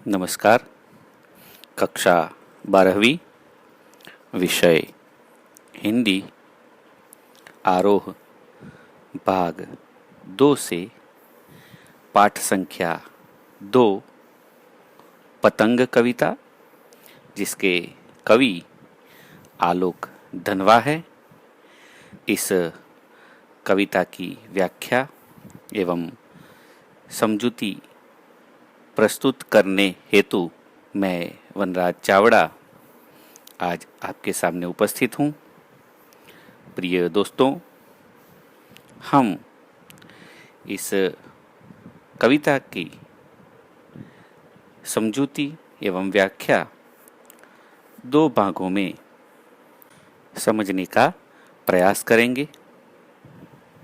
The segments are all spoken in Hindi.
नमस्कार। कक्षा 12वीं, विषय हिंदी, आरोह, भाग 2 से पाठ संख्या 2, पतंग कविता, जिसके कवि आलोक धनवा है। इस कविता की व्याख्या एवं समझूती प्रस्तुत करने हेतु मैं वनराज चावड़ा आज आपके सामने उपस्थित हूँ। प्रिय दोस्तों, हम इस कविता की समझूती एवं व्याख्या 2 भागों में समझने का प्रयास करेंगे।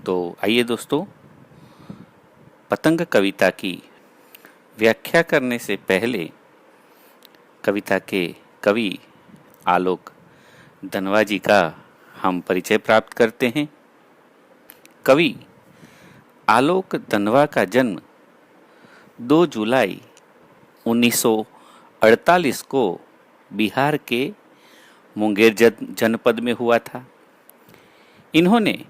तो आइए दोस्तों, पतंग कविता की व्याख्या करने से पहले कविता के कवि आलोक धनवा जी का हम परिचय प्राप्त करते हैं। कवि आलोक धनवा का जन्म 2 जुलाई 1948 को बिहार के मुंगेर जनपद में हुआ था। इन्होंने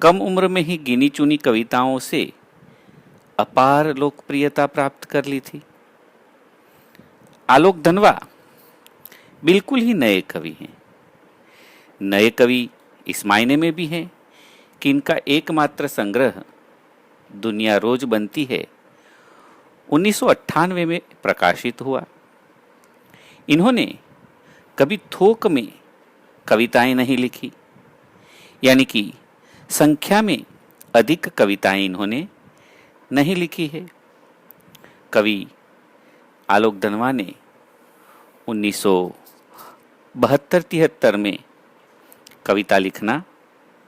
कम उम्र में ही गिनी चुनी कविताओं से अपार लोकप्रियता प्राप्त कर ली थी। आलोक धनवा बिल्कुल ही नए कवि हैं। नए कवि इस मायने में भी हैं कि इनका एकमात्र संग्रह दुनिया रोज बनती है 1998 में प्रकाशित हुआ। इन्होंने कभी थोक में कविताएं नहीं लिखी, यानी कि संख्या में अधिक कविताएं इन्होंने नहीं लिखी है। कवि आलोक धनवा ने 1972-73 में कविता लिखना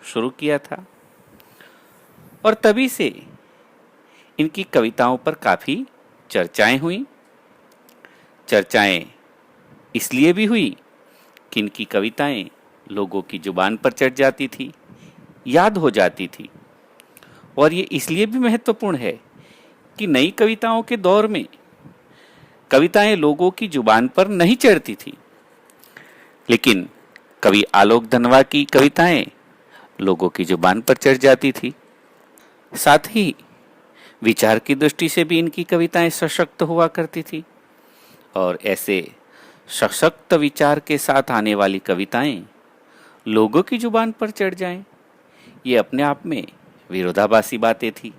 शुरू किया था और तभी से इनकी कविताओं पर काफ़ी चर्चाएं हुई। चर्चाएं इसलिए भी हुई कि इनकी कविताएं लोगों की जुबान पर चढ़ जाती थी, याद हो जाती थी। और ये इसलिए भी महत्वपूर्ण है कि नई कविताओं के दौर में कविताएं लोगों की जुबान पर नहीं चढ़ती थी, लेकिन कवि आलोक धनवा की कविताएं लोगों की जुबान पर चढ़ जाती थी। साथ ही विचार की दृष्टि से भी इनकी कविताएं सशक्त हुआ करती थी, और ऐसे सशक्त विचार के साथ आने वाली कविताएं लोगों की जुबान पर चढ़ जाएं, ये अपने आप में विरोधाभासी बातें थी।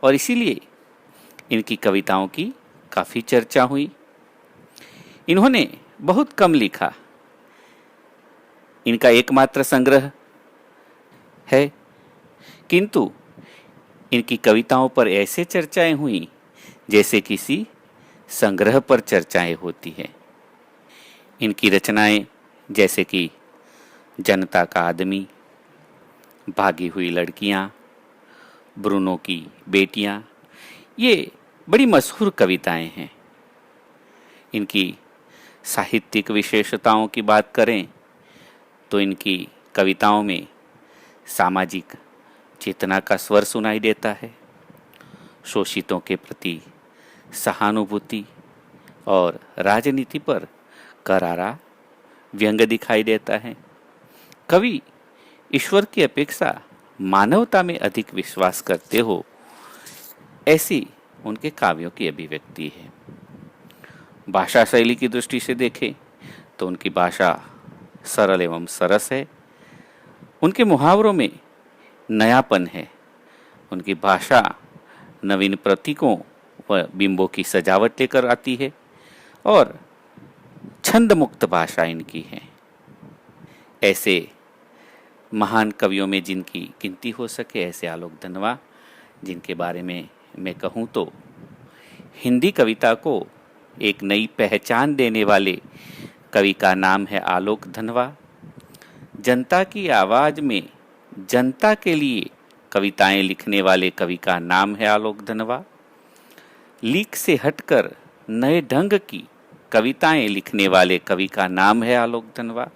और इसीलिए इनकी कविताओं की काफ़ी चर्चा हुई। इन्होंने बहुत कम लिखा। इनका एकमात्र संग्रह है, किंतु इनकी कविताओं पर ऐसे चर्चाएं हुई जैसे किसी संग्रह पर चर्चाएं होती हैं। इनकी रचनाएं जैसे कि जनता का आदमी, भागी हुई लड़कियां, ब्रूनो की बेटियां, ये बड़ी मशहूर कविताएं हैं। इनकी साहित्यिक विशेषताओं की बात करें तो इनकी कविताओं में सामाजिक चेतना का स्वर सुनाई देता है, शोषितों के प्रति सहानुभूति और राजनीति पर करारा व्यंग दिखाई देता है। कवि ईश्वर की अपेक्षा मानवता में अधिक विश्वास करते हो, ऐसी उनके काव्यों की अभिव्यक्ति है। भाषा शैली की दृष्टि से देखें तो उनकी भाषा सरल एवं सरस है। उनके मुहावरों में नयापन है। उनकी भाषा नवीन प्रतीकों व बिंबों की सजावट लेकर आती है और छंद मुक्त भाषा इनकी है। ऐसे महान कवियों में जिनकी गिनती हो सके, ऐसे आलोक धनवा, जिनके बारे में मैं कहूँ तो हिंदी कविता को एक नई पहचान देने वाले कवि का नाम है आलोक धनवा। जनता की आवाज़ में जनता के लिए कविताएं लिखने वाले कवि का नाम है आलोक धनवा। लीक से हटकर नए ढंग की कविताएं लिखने वाले कवि का नाम है आलोक धनवा।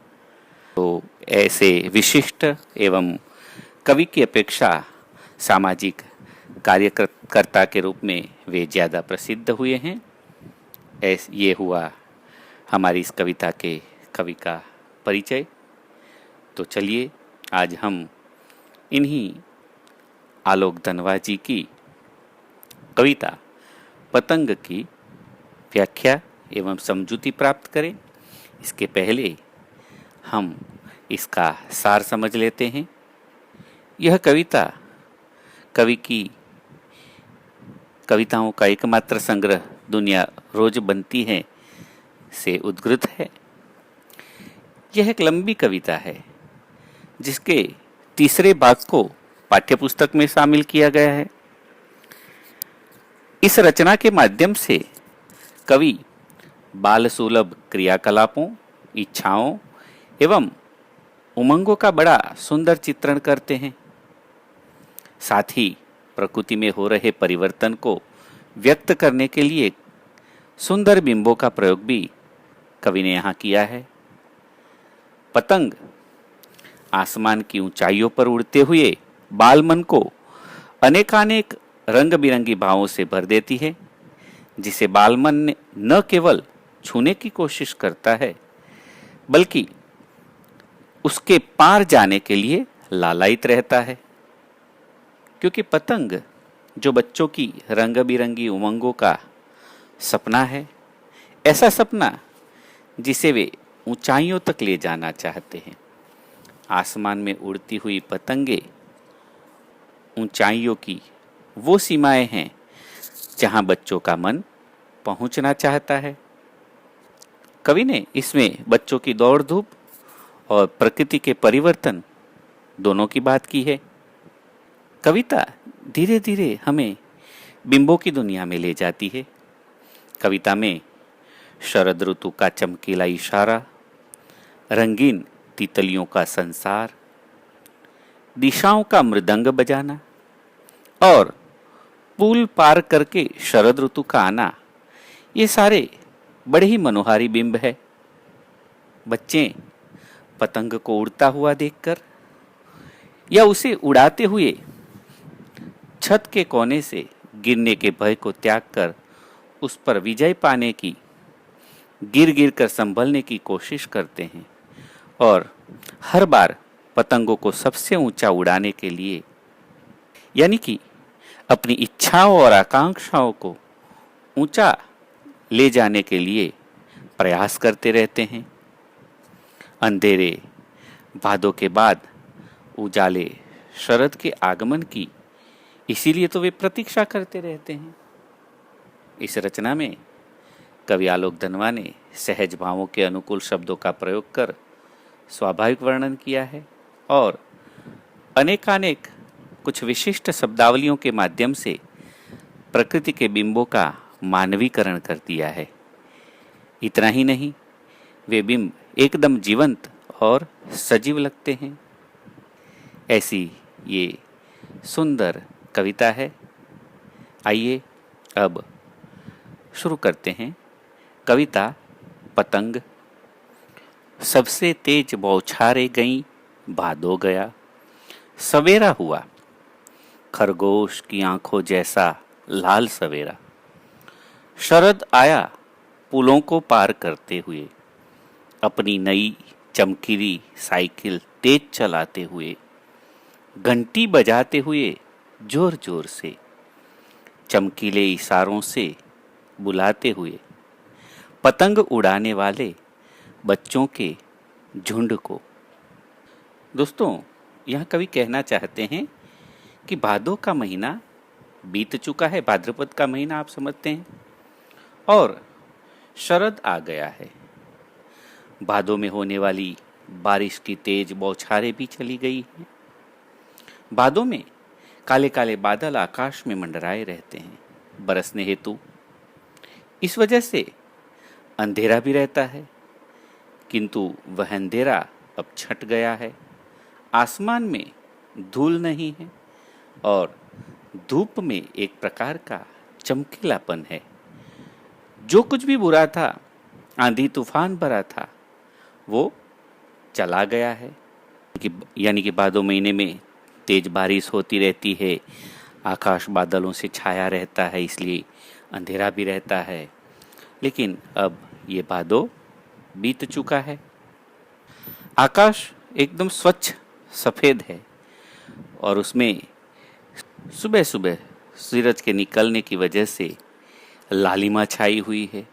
तो ऐसे विशिष्ट एवं कवि की अपेक्षा सामाजिक कार्यकर्ता के रूप में वे ज़्यादा प्रसिद्ध हुए हैं। ये हुआ हमारी इस कविता के कवि का परिचय। तो चलिए आज हम इन्हीं आलोक धनवा जी की कविता पतंग की व्याख्या एवं समझूती प्राप्त करें। इसके पहले हम इसका सार समझ लेते हैं। यह कविता कवि की कविताओं का एकमात्र संग्रह दुनिया रोज बनती है से उद्गृत है। यह एक लंबी कविता है जिसके तीसरे भाग को पाठ्यपुस्तक में शामिल किया गया है। इस रचना के माध्यम से कवि बाल सुलभ क्रियाकलापों, इच्छाओं एवं उमंगों का बड़ा सुंदर चित्रण करते हैं। साथ ही प्रकृति में हो रहे परिवर्तन को व्यक्त करने के लिए सुंदर बिंबों का प्रयोग भी कवि ने यहाँ किया है। पतंग आसमान की ऊंचाइयों पर उड़ते हुए बाल मन को अनेकानेक रंग बिरंगी भावों से भर देती है, जिसे बाल मन न केवल छूने की कोशिश करता है बल्कि उसके पार जाने के लिए लालायित रहता है। क्योंकि पतंग जो बच्चों की रंग बिरंगी उमंगों का सपना है, ऐसा सपना जिसे वे ऊंचाइयों तक ले जाना चाहते हैं। आसमान में उड़ती हुई पतंगे ऊंचाइयों की वो सीमाएं हैं जहां बच्चों का मन पहुंचना चाहता है। कवि ने इसमें बच्चों की दौड़ धूप और प्रकृति के परिवर्तन दोनों की बात की है। कविता धीरे धीरे हमें बिंबों की दुनिया में ले जाती है। कविता में शरद ऋतु का चमकीला इशारा, रंगीन तितलियों का संसार, दिशाओं का मृदंग बजाना और पुल पार करके शरद ऋतु का आना, ये सारे बड़े ही मनोहारी बिंब है। बच्चे पतंग को उड़ता हुआ देखकर या उसे उड़ाते हुए छत के कोने से गिरने के भय को त्याग कर उस पर विजय पाने की, गिर गिर कर संभलने की कोशिश करते हैं और हर बार पतंगों को सबसे ऊंचा उड़ाने के लिए, यानी कि अपनी इच्छाओं और आकांक्षाओं को ऊंचा ले जाने के लिए प्रयास करते रहते हैं। अंधेरे भादों के बाद उजाले शरद के आगमन की, इसीलिए तो वे प्रतीक्षा करते रहते हैं। इस रचना में कवि आलोक धनवा ने सहज भावों के अनुकूल शब्दों का प्रयोग कर स्वाभाविक वर्णन किया है और अनेकानेक कुछ विशिष्ट शब्दावलियों के माध्यम से प्रकृति के बिंबों का मानवीकरण कर दिया है। इतना ही नहीं, वे बिंब एकदम जीवंत और सजीव लगते हैं। ऐसी ये सुंदर कविता है। आइए अब शुरू करते हैं कविता पतंग। सबसे तेज बौछारे गई, भादो गया, सवेरा हुआ, खरगोश की आंखों जैसा लाल सवेरा। शरद आया पुलों को पार करते हुए, अपनी नई चमकीली साइकिल तेज चलाते हुए, घंटी बजाते हुए जोर जोर से, चमकीले इशारों से बुलाते हुए, पतंग उड़ाने वाले बच्चों के झुंड को। दोस्तों, यह कवि कहना चाहते हैं कि भादों का महीना बीत चुका है, भाद्रपद का महीना आप समझते हैं, और शरद आ गया है। भादों में होने वाली बारिश की तेज बौछारें भी चली गई हैं। भादों में काले काले बादल आकाश में मंडराए रहते हैं बरसने हेतु। इस वजह से अंधेरा भी रहता है, किंतु वह अंधेरा अब छट गया है। आसमान में धूल नहीं है और धूप में एक प्रकार का चमकीलापन है। जो कुछ भी बुरा था, आंधी तूफान भरा था, वो चला गया है। यानी कि भादों महीने में तेज बारिश होती रहती है, आकाश बादलों से छाया रहता है, इसलिए अंधेरा भी रहता है। लेकिन अब ये भादो बीत चुका है। आकाश एकदम स्वच्छ सफेद है और उसमें सुबह सुबह सूरज के निकलने की वजह से लालिमा छाई हुई है।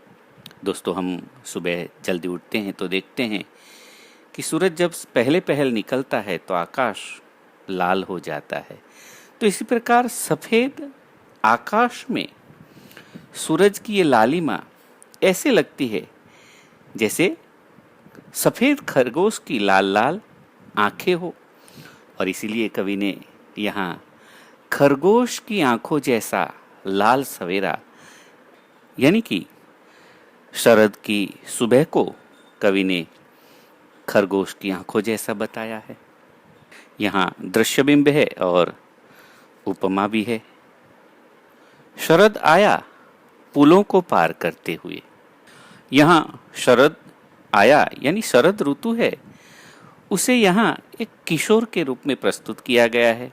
दोस्तों, हम सुबह जल्दी उठते हैं तो देखते हैं कि सूरज जब पहले पहल निकलता है तो आकाश लाल हो जाता है। तो इसी प्रकार सफेद आकाश में सूरज की ये लालिमा ऐसे लगती है जैसे सफेद खरगोश की लाल लाल आंखें हो, और इसीलिए कवि ने यहाँ खरगोश की आंखों जैसा लाल सवेरा यानी कि शरद की सुबह को कवि ने खरगोश की आंखों जैसा बताया है। यहाँ दृश्यबिंब है और उपमा भी है। शरद आया पुलों को पार करते हुए। यहाँ शरद आया यानी शरद ऋतु है, उसे यहाँ एक किशोर के रूप में प्रस्तुत किया गया है।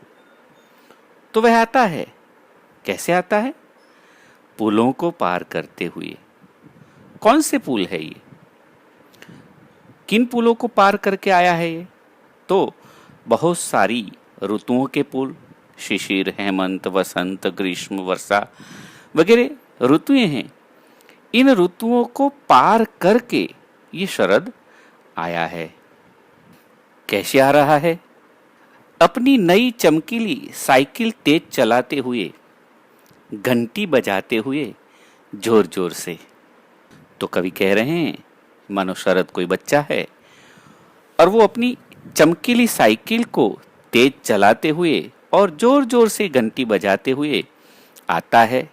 तो वह आता है, कैसे आता है? पुलों को पार करते हुए। कौन से पुल है ये? किन पुलों को पार करके आया है ये? तो बहुत सारी ऋतुओं के पुल, शिशिर, हेमंत, वसंत, ग्रीष्म, वर्षा वगैरह ऋतुएं हैं। इन ऋतुओं को पार करके ये शरद आया है। कैसे आ रहा है? अपनी नई चमकीली साइकिल तेज चलाते हुए, घंटी बजाते हुए, जोर जोर से। तो कवि कह रहे हैं मानो शरद कोई बच्चा है और वो अपनी चमकीली साइकिल को तेज चलाते हुए और जोर जोर से घंटी बजाते हुए आता है।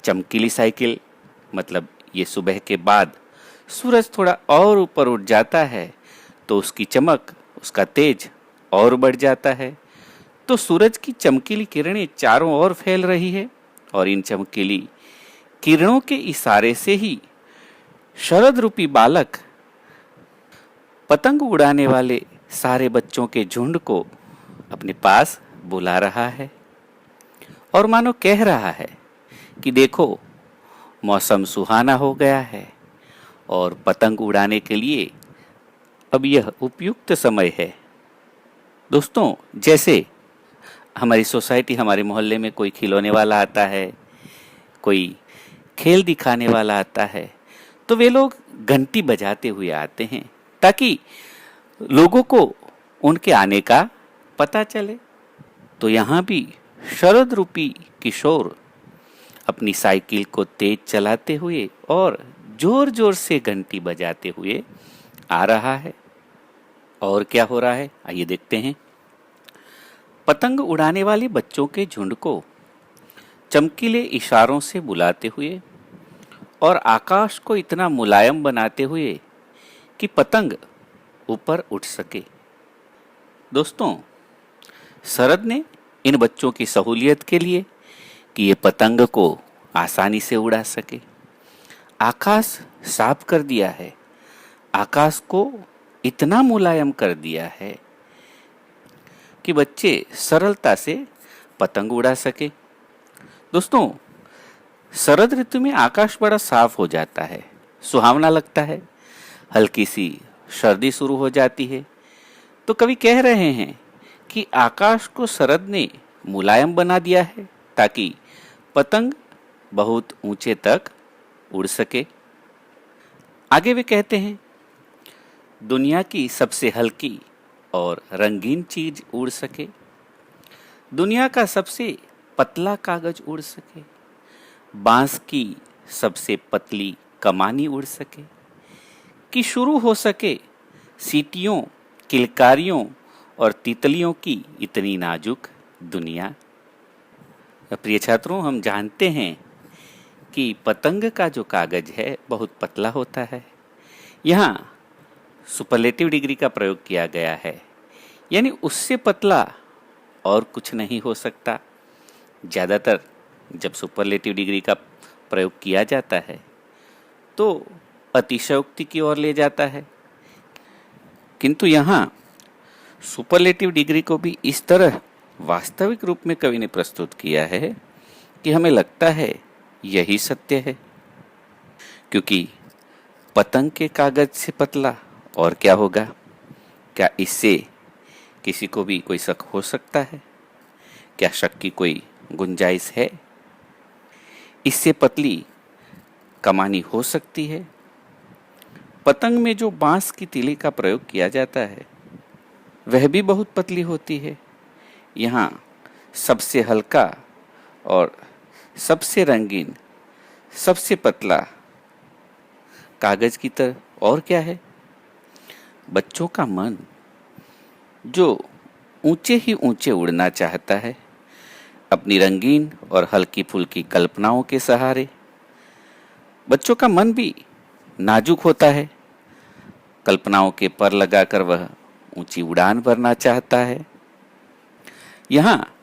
चमकीली साइकिल मतलब ये सुबह के बाद सूरज थोड़ा और ऊपर उठ जाता है तो उसकी चमक, उसका तेज और बढ़ जाता है। तो सूरज की चमकीली किरणें चारों ओर फैल रही है और इन चमकीली किरणों के इशारे से ही शरद रूपी बालक पतंग उड़ाने वाले सारे बच्चों के झुंड को अपने पास बुला रहा है और मानो कह रहा है कि देखो, मौसम सुहाना हो गया है और पतंग उड़ाने के लिए अब यह उपयुक्त समय है। दोस्तों, जैसे हमारी सोसाइटी, हमारे मोहल्ले में कोई खिलौने वाला आता है, कोई खेल दिखाने वाला आता है, तो वे लोग घंटी बजाते हुए आते हैं ताकि लोगों को उनके आने का पता चले। तो यहाँ भी शरद रूपी किशोर अपनी साइकिल को तेज चलाते हुए और जोर जोर से घंटी बजाते हुए आ रहा है। और क्या हो रहा है, आइए देखते हैं। पतंग उड़ाने वाले बच्चों के झुंड को चमकीले इशारों से बुलाते हुए और आकाश को इतना मुलायम बनाते हुए कि पतंग ऊपर उठ सके। दोस्तों, शरद ने इन बच्चों की सहूलियत के लिए कि ये पतंग को आसानी से उड़ा सके, आकाश साफ कर दिया है, आकाश को इतना मुलायम कर दिया है कि बच्चे सरलता से पतंग उड़ा सके। दोस्तों, शरद ऋतु में आकाश बड़ा साफ हो जाता है, सुहावना लगता है, हल्की सी सर्दी शुरू हो जाती है। तो कवि कह रहे हैं कि आकाश को शरद ने मुलायम बना दिया है ताकि पतंग बहुत ऊंचे तक उड़ सके। आगे वे कहते हैं, दुनिया की सबसे हल्की और रंगीन चीज उड़ सके, दुनिया का सबसे पतला कागज उड़ सके, बांस की सबसे पतली कमानी उड़ सके, कि शुरू हो सके सीटियों, किलकारियों और तितलियों की इतनी नाजुक दुनिया। प्रिय छात्रों, हम जानते हैं कि पतंग का जो कागज है बहुत पतला होता है। यहाँ सुपरलेटिव डिग्री का प्रयोग किया गया है, यानी उससे पतला और कुछ नहीं हो सकता। ज़्यादातर जब सुपरलेटिव डिग्री का प्रयोग किया जाता है तो अतिशयोक्ति की ओर ले जाता है, किंतु यहाँ सुपरलेटिव डिग्री को भी इस तरह वास्तविक रूप में कवि ने प्रस्तुत किया है कि हमें लगता है यही सत्य है। क्योंकि पतंग के कागज से पतला और क्या होगा? क्या इससे किसी को भी कोई शक हो सकता है? क्या शक की कोई गुंजाइश है? इससे पतली कमानी हो सकती है? पतंग में जो बांस की तीली का प्रयोग किया जाता है वह भी बहुत पतली होती है। यहाँ सबसे हल्का और सबसे रंगीन, सबसे पतला कागज की तरह और क्या है? बच्चों का मन जो ऊंचे ही ऊंचे उड़ना चाहता है अपनी रंगीन और हल्की फुल्की कल्पनाओं के सहारे। बच्चों का मन भी नाजुक होता है, कल्पनाओं के पर लगाकर वह ऊंची उड़ान भरना चाहता है। यहाँ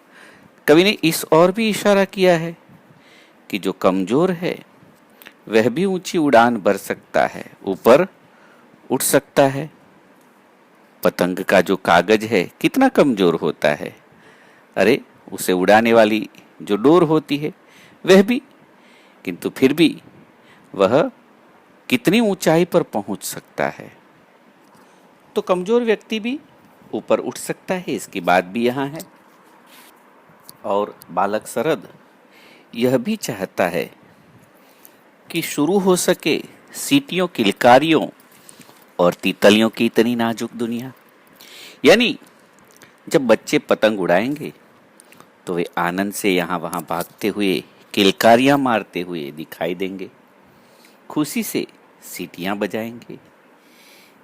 कवि ने इस और भी इशारा किया है कि जो कमजोर है वह भी ऊंची उड़ान भर सकता है, ऊपर उठ सकता है। पतंग का जो कागज है कितना कमजोर होता है, अरे उसे उड़ाने वाली जो डोर होती है वह भी, किंतु फिर भी वह कितनी ऊंचाई पर पहुंच सकता है। तो कमजोर व्यक्ति भी ऊपर उठ सकता है, इसकी बात भी यहाँ है। और बालक शरद यह भी चाहता है कि शुरू हो सके सीटियों, किलकारियों और तितलियों की इतनी नाजुक दुनिया। यानी जब बच्चे पतंग उड़ाएंगे तो वे आनंद से यहाँ वहाँ भागते हुए, किलकारियां मारते हुए दिखाई देंगे, खुशी से सीटियां बजाएंगे।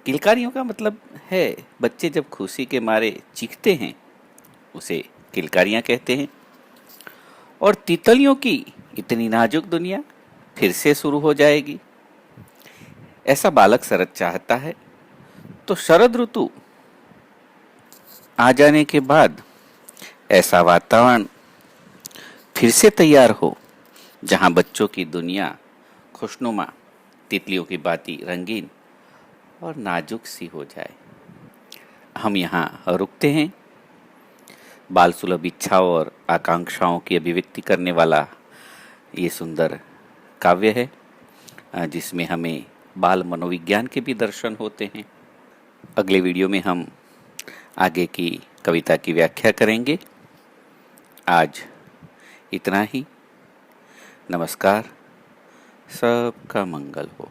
किलकारियों का मतलब है बच्चे जब खुशी के मारे चीखते हैं उसे किलकारियां कहते हैं। और तितलियों की इतनी नाजुक दुनिया फिर से शुरू हो जाएगी, ऐसा बालक शरद चाहता है। तो शरद ऋतु आ जाने के बाद ऐसा वातावरण फिर से तैयार हो जहां बच्चों की दुनिया खुशनुमा, तितलियों की बाती रंगीन और नाजुक सी हो जाए। हम यहाँ रुकते हैं। बाल सुलभ इच्छाओं और आकांक्षाओं की अभिव्यक्ति करने वाला ये सुंदर काव्य है जिसमें हमें बाल मनोविज्ञान के भी दर्शन होते हैं। अगले वीडियो में हम आगे की कविता की व्याख्या करेंगे। आज इतना ही। नमस्कार, सबका मंगल हो।